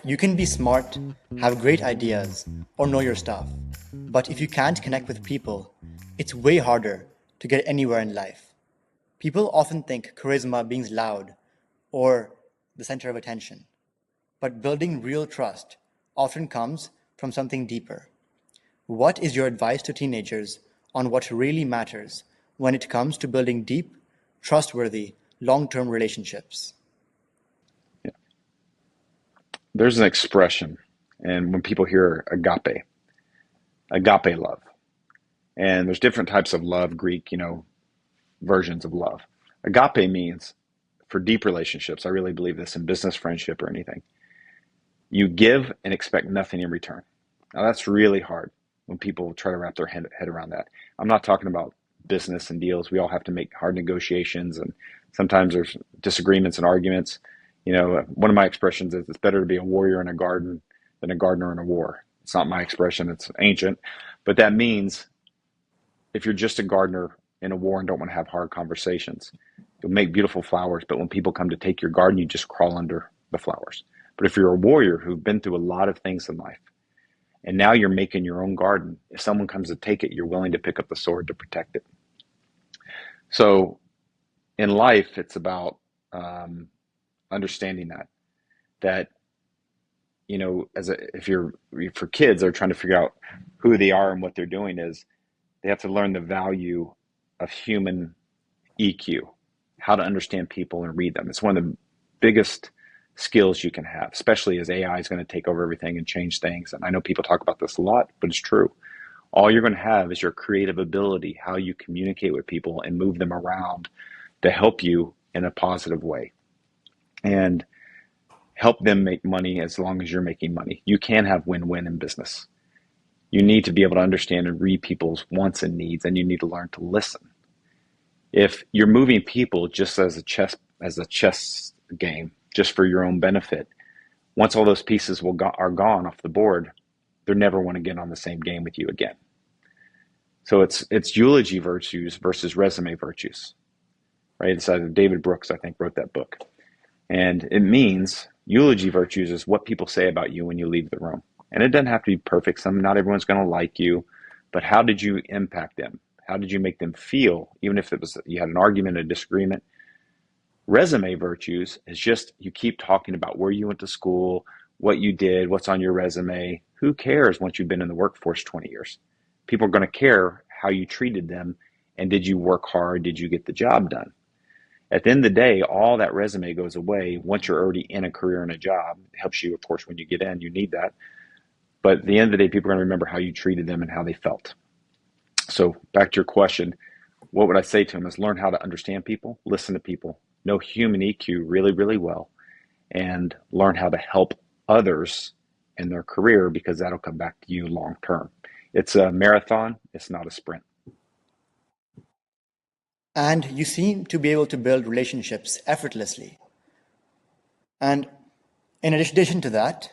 You can be smart, have great ideas, or know your stuff. But if you can't connect with people, it's way harder to get anywhere in life. People often think charisma being loud or the center of attention. But building real trust often comes from something deeper. What is your advice to teenagers on what really matters when it comes to building deep, trustworthy, long term relationships? There's an expression, and when people hear agape love, and there's different types of love, Greek, versions of love. Agape means for deep relationships, I really believe this in business, friendship, or anything. You give and expect nothing in return. Now, that's really hard when people try to wrap their head around that. I'm not talking about business and deals. We all have to make hard negotiations, and sometimes there's disagreements and arguments. One of my expressions is it's better to be a warrior in a garden than a gardener in a war. It's not my expression, it's ancient. But that means if you're just a gardener in a war and don't want to have hard conversations, you'll make beautiful flowers, but when people come to take your garden, you just crawl under the flowers. But if you're a warrior who've been through a lot of things in life, and now you're making your own garden, if someone comes to take it, you're willing to pick up the sword to protect it. So in life, it's about understanding that if you're for kids, they're trying to figure out who they are and what they're doing is they have to learn the value of human EQ, how to understand people and read them. It's one of the biggest skills you can have, especially as AI is going to take over everything and change things. And I know people talk about this a lot, but it's true. All you're going to have is your creative ability, how you communicate with people and move them around to help you in a positive way and help them make money as long as you're making money. You can have win-win in business. You need to be able to understand and read people's wants and needs, and you need to learn to listen. If you're moving people just as a chess game, just for your own benefit, once all those pieces are gone off the board, they're never want to get on the same game with you again. So it's eulogy virtues versus resume virtues, right? It's David Brooks, I think, wrote that book, and it means eulogy virtues is what people say about you when you leave the room, and it doesn't have to be perfect. Not everyone's going to like you, but how did you impact them? How did you make them feel? Even if it was you had an argument, a disagreement. Resume virtues is just you keep talking about where you went to school, what you did, what's on your resume. Who cares once you've been in the workforce 20 years? People are going to care how you treated them and did you work hard? Did you get the job done? At the end of the day, all that resume goes away once you're already in a career and a job. It helps you, of course, when you get in, you need that. But at the end of the day, people are going to remember how you treated them and how they felt. So back to your question, what would I say to them is learn how to understand people, listen to people, know human EQ really, really well, and learn how to help others in their career because that'll come back to you long term. It's a marathon, it's not a sprint. And you seem to be able to build relationships effortlessly. And in addition to that,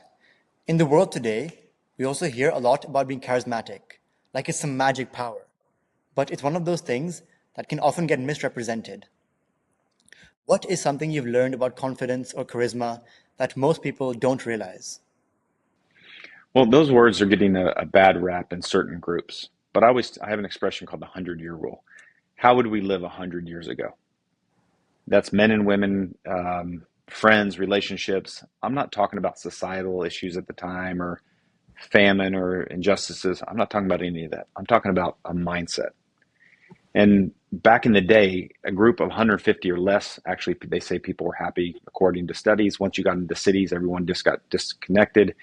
in the world today, we also hear a lot about being charismatic, like it's some magic power. But it's one of those things that can often get misrepresented. What is something you've learned about confidence or charisma that most people don't realize? Well, those words are getting a bad rap in certain groups, but I have an expression called the 100-year rule. How would we live 100 years ago? That's men and women, friends, relationships. I'm not talking about societal issues at the time or famine or injustices. I'm not talking about any of that. I'm talking about a mindset. And back in the day, a group of 150 or less, actually, they say people were happy according to studies. Once you got into cities, everyone just got disconnected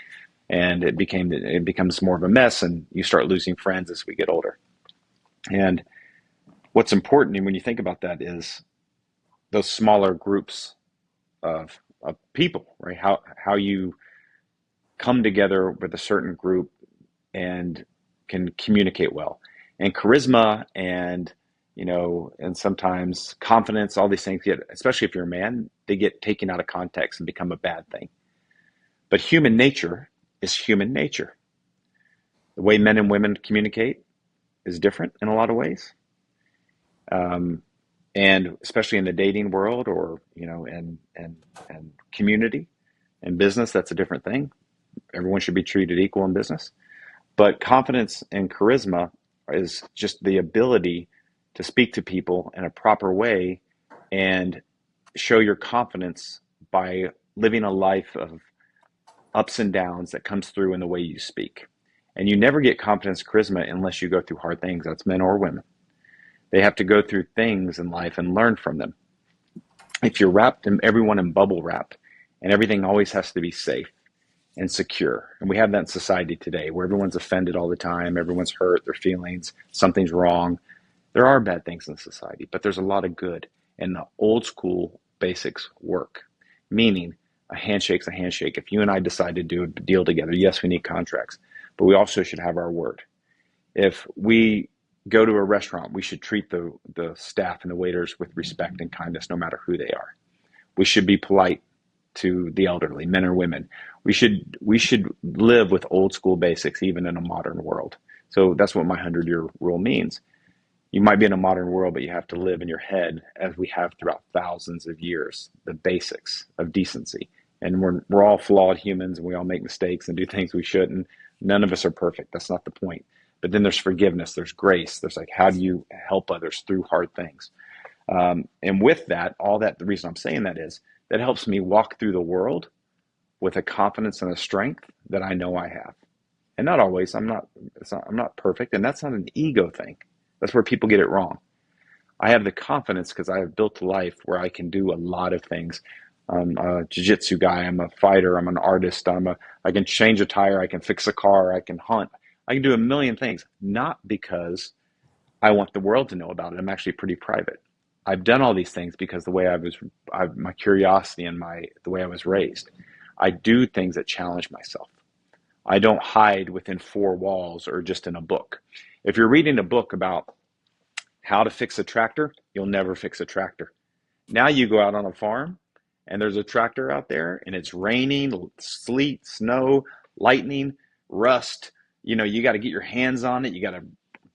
and it becomes more of a mess and you start losing friends as we get older. And what's important when you think about that is those smaller groups of people, right? How you come together with a certain group and can communicate well. And charisma and sometimes confidence, all these things get, especially if you're a man, they get taken out of context and become a bad thing. But human nature is human nature. The way men and women communicate is different in a lot of ways. Um, and especially in the dating world or, and community. In business, that's a different thing. Everyone should be treated equal in business. But confidence and charisma is just the ability to speak to people in a proper way and show your confidence by living a life of ups and downs that comes through in the way you speak. And you never get confidence, charisma unless you go through hard things. That's men or women. They have to go through things in life and learn from them. If you're wrapped in everyone in bubble wrap and everything always has to be safe and secure, and we have that in society today where everyone's offended all the time, everyone's hurt, their feelings, something's wrong. There are bad things in society, but there's a lot of good. And the old school basics work, meaning a handshake's a handshake. If you and I decide to do a deal together, yes, we need contracts, but we also should have our word. If we go to a restaurant, we should treat the staff and the waiters with respect and kindness, no matter who they are. We should be polite to the elderly, men or women. We should live with old school basics, even in a modern world. So that's what my 100-year rule means. You might be in a modern world, but you have to live in your head, as we have throughout thousands of years, the basics of decency. And we're all flawed humans, and we all make mistakes and do things we shouldn't. None of us are perfect. That's not the point. But then there's forgiveness, there's grace, there's like, how do you help others through hard things? And with that, all that, the reason I'm saying that is, that helps me walk through the world with a confidence and a strength that I know I have. And not always, I'm not perfect, and that's not an ego thing. That's where people get it wrong. I have the confidence because I have built a life where I can do a lot of things. I'm a jiu-jitsu guy, I'm a fighter, I'm an artist, I can change a tire, I can fix a car, I can hunt. I can do a million things, not because I want the world to know about it. I'm actually pretty private. I've done all these things because the way my curiosity and the way I was raised. I do things that challenge myself. I don't hide within four walls or just in a book. If you're reading a book about how to fix a tractor, you'll never fix a tractor. Now you go out on a farm and there's a tractor out there and it's raining, sleet, snow, lightning, rust. You got to get your hands on it. You got to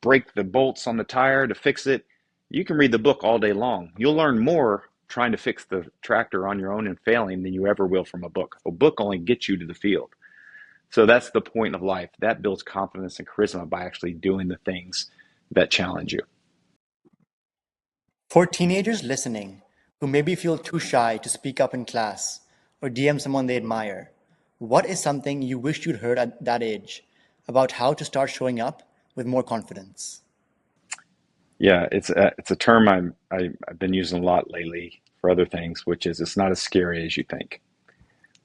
break the bolts on the tire to fix it. You can read the book all day long. You'll learn more trying to fix the tractor on your own and failing than you ever will from a book. A book only gets you to the field. So that's the point of life. That builds confidence and charisma by actually doing the things that challenge you. For teenagers listening who maybe feel too shy to speak up in class or DM someone they admire, what is something you wish you'd heard at that age about how to start showing up with more confidence? Yeah, it's a term I've been using a lot lately for other things, which is it's not as scary as you think.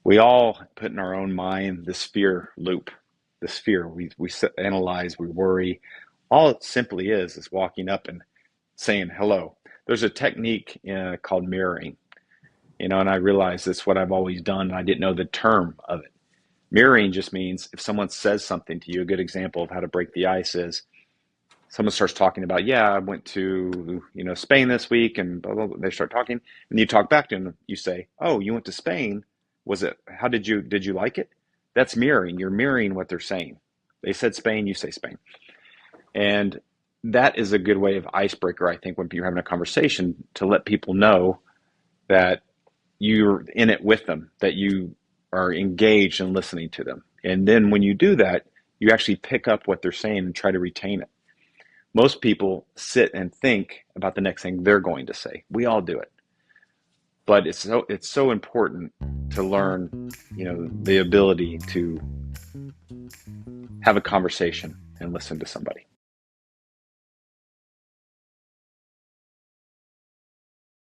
We all put in our own mind this fear loop, this fear. We analyze, we worry. All it simply is walking up and saying hello. There's a technique called mirroring, and I realized that's what I've always done, and I didn't know the term of it. Mirroring just means if someone says something to you, a good example of how to break the ice is someone starts talking about, yeah, I went to, Spain this week and blah, blah, blah. They start talking and you talk back to them. You say, oh, you went to Spain. How did you like it? That's mirroring. You're mirroring what they're saying. They said Spain, you say Spain. And that is a good way of icebreaker, I think, when you're having a conversation, to let people know that you're in it with them, that you are engaged in listening to them. And then when you do that, you actually pick up what they're saying and try to retain it. Most people sit and think about the next thing they're going to say. We all do it. But it's so important to learn, the ability to have a conversation and listen to somebody.